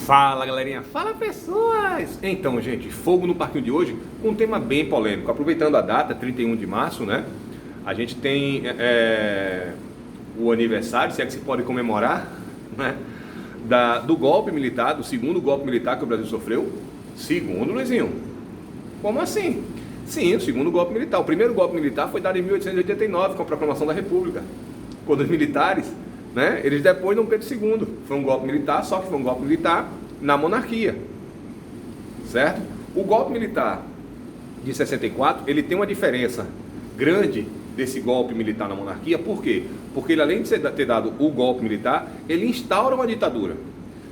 Fala galerinha, fala pessoas! Então gente, fogo no parquinho de hoje com um tema bem polêmico. Aproveitando a data, 31 de março, né? A gente tem o aniversário, se é que se pode comemorar, né? Do golpe militar, do segundo golpe militar que o Brasil sofreu. Segundo, Luizinho. Como assim? Sim, o segundo golpe militar. O primeiro golpe militar foi dado em 1889 com a proclamação da República. Quando os militares, né, eles depois Dom Pedro II. Foi um golpe militar, só que foi um golpe militar na monarquia. Certo? O golpe militar de 64, ele tem uma diferença grande desse golpe militar na monarquia. Por quê? Porque ele, além de ter dado o golpe militar, ele instaura uma ditadura.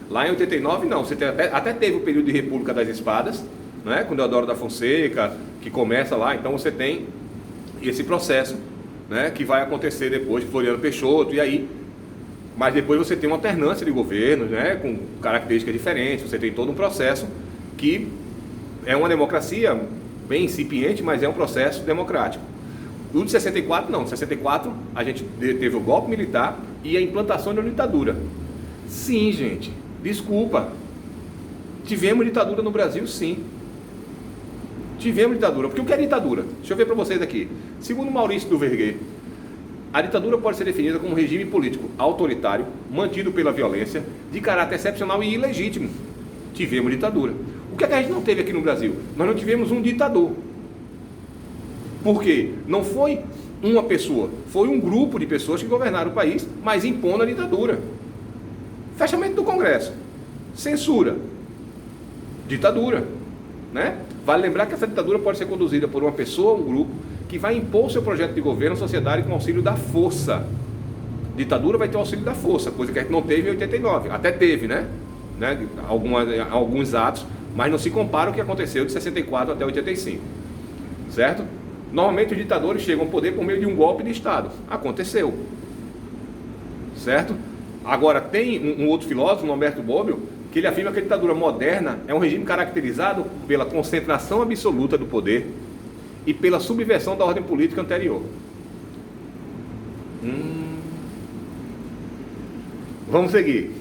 Lá em 89, não. Você até teve o período de República das Espadas, né, com Deodoro da Fonseca, que começa lá. Então você tem esse processo, né, que vai acontecer depois de Floriano Peixoto, e aí, mas depois você tem uma alternância de governos, né, com características diferentes. Você tem todo um processo que é uma democracia bem incipiente, mas é um processo democrático. O de 64 não, 64 a gente teve o golpe militar e a implantação de uma ditadura. Sim, gente, desculpa, tivemos ditadura no Brasil, sim. Tivemos ditadura, porque o que é ditadura? Deixa eu ver para vocês aqui. Segundo Maurício do Verguer, a ditadura pode ser definida como um regime político autoritário, mantido pela violência, de caráter excepcional e ilegítimo. Tivemos ditadura. O que é que a gente não teve aqui no Brasil? Nós não tivemos um ditador. Por quê? Não foi uma pessoa, foi um grupo de pessoas que governaram o país, mas impondo a ditadura. Fechamento do Congresso, censura, ditadura, né? Vale lembrar que essa ditadura pode ser conduzida por uma pessoa ou um grupo que vai impor seu projeto de governo à sociedade com auxílio da força. Ditadura vai ter o auxílio da força, coisa que a gente não teve em 89. Até teve, né? Alguns atos, mas não se compara o que aconteceu de 64 até 85. Certo? Normalmente os ditadores chegam ao poder por meio de um golpe de Estado. Aconteceu. Certo? Agora tem um outro filósofo, Norberto Bobbio, que ele afirma que a ditadura moderna é um regime caracterizado pela concentração absoluta do poder e pela subversão da ordem política anterior. Vamos seguir.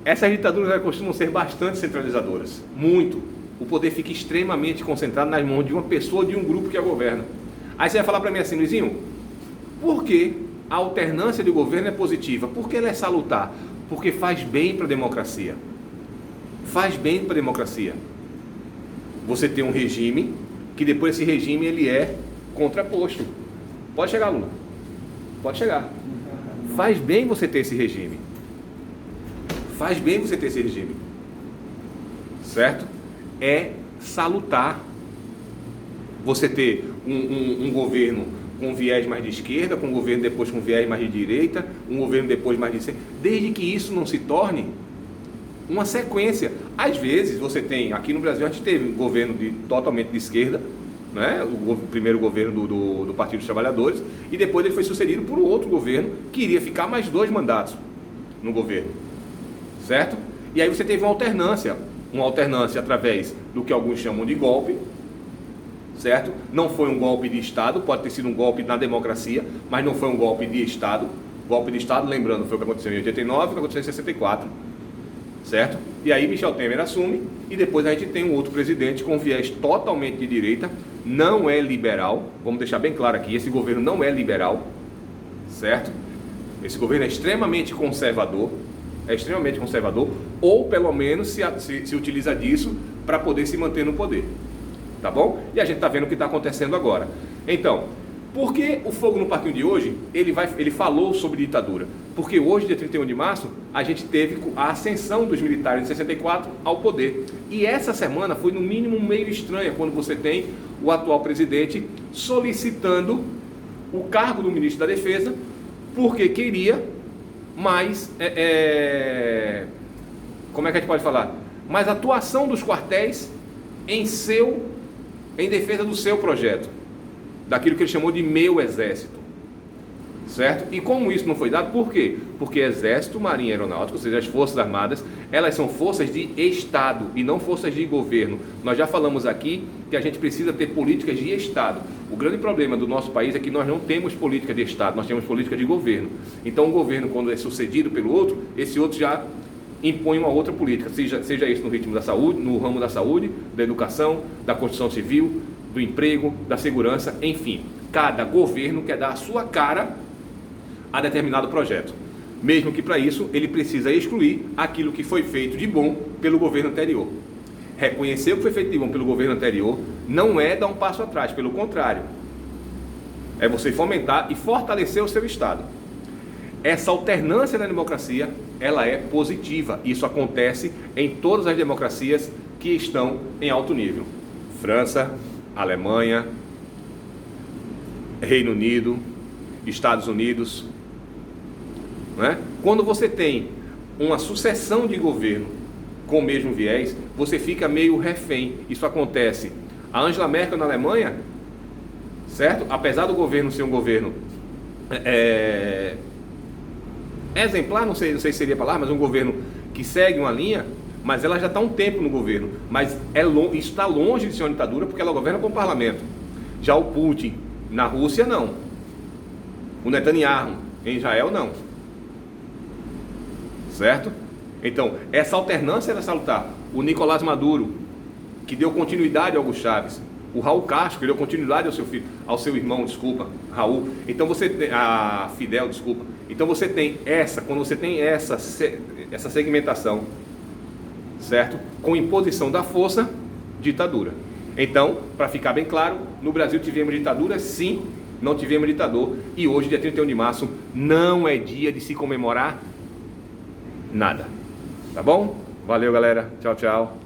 Essas ditaduras costumam ser bastante centralizadoras. Muito. O poder fica extremamente concentrado nas mãos de uma pessoa ou de um grupo que a governa. Aí você vai falar para mim assim, Luizinho, por que a alternância de governo é positiva? Por que ela é salutar? Porque faz bem para a democracia. Faz bem para a democracia. Você tem um regime que depois esse regime ele é contraposto. Pode chegar, Lula. Pode chegar. Faz bem você ter esse regime. Faz bem você ter esse regime. Certo? É salutar você ter um governo com viés mais de esquerda, com um governo depois com viés mais de direita, um governo depois mais de centro, desde que isso não se torne uma sequência. Às vezes você tem, aqui no Brasil a gente teve um governo totalmente de esquerda, né? O primeiro governo do Partido dos Trabalhadores, e depois ele foi sucedido por um outro governo que iria ficar mais 2 mandatos no governo, certo? E aí você teve uma alternância através do que alguns chamam de golpe, certo? Não foi um golpe de Estado, pode ter sido um golpe na democracia, mas não foi um golpe de Estado. Golpe de Estado, lembrando, foi o que aconteceu em 89 e o que aconteceu em 64, certo? E aí Michel Temer assume, e depois a gente tem um outro presidente com viés totalmente de direita, não é liberal, vamos deixar bem claro aqui, esse governo não é liberal, certo? Esse governo é extremamente conservador, ou pelo menos se utiliza disso para poder se manter no poder, tá bom? E a gente está vendo o que está acontecendo agora. Então, por que o fogo no parquinho de hoje, ele falou sobre ditadura? Porque hoje, dia 31 de março, a gente teve a ascensão dos militares de 64 ao poder. E essa semana foi no mínimo meio estranha, quando você tem o atual presidente solicitando o cargo do ministro da Defesa, porque queria mais, como é que a gente pode falar? Mais atuação dos quartéis em defesa do seu projeto, daquilo que ele chamou de meu exército, certo? E como isso não foi dado, por quê? Porque Exército, Marinha e Aeronáutica, ou seja, as Forças Armadas, elas são forças de Estado e não forças de governo. Nós já falamos aqui que a gente precisa ter políticas de Estado. O grande problema do nosso país é que nós não temos política de Estado, nós temos política de governo. Então o governo, quando é sucedido pelo outro, esse outro já impõe uma outra política, seja isso no ritmo da saúde, no ramo da saúde, da educação, da construção civil, do emprego, da segurança, enfim. Cada governo quer dar a sua cara a determinado projeto, mesmo que para isso ele precisa excluir aquilo que foi feito de bom pelo governo anterior. Reconhecer o que foi feito de bom pelo governo anterior não é dar um passo atrás, pelo contrário, é você fomentar e fortalecer o seu Estado. Essa alternância na democracia, ela é positiva. Isso acontece em todas as democracias que estão em alto nível. França, Alemanha, Reino Unido, Estados Unidos. Não é? Quando você tem uma sucessão de governo com o mesmo viés, você fica meio refém. Isso acontece. A Angela Merkel na Alemanha, certo? Apesar do governo ser um governo exemplar, não sei se seria a palavra, mas um governo que segue uma linha, mas ela já está há um tempo no governo, mas isso está longe de ser uma ditadura, porque ela governa com o parlamento. Já o Putin na Rússia, não. O Netanyahu em Israel, não. Certo? Então, essa alternância era salutar. O Nicolás Maduro, que deu continuidade ao Hugo Chávez, o Raul Castro, que deu continuidade ao seu irmão, Raul. Então você tem, Fidel, Então você tem quando você tem essa segmentação, certo? Com imposição da força, ditadura. Então, para ficar bem claro, no Brasil tivemos ditadura, sim, não tivemos ditador. E hoje, dia 31 de março, não é dia de se comemorar nada. Tá bom? Valeu, galera. Tchau, tchau.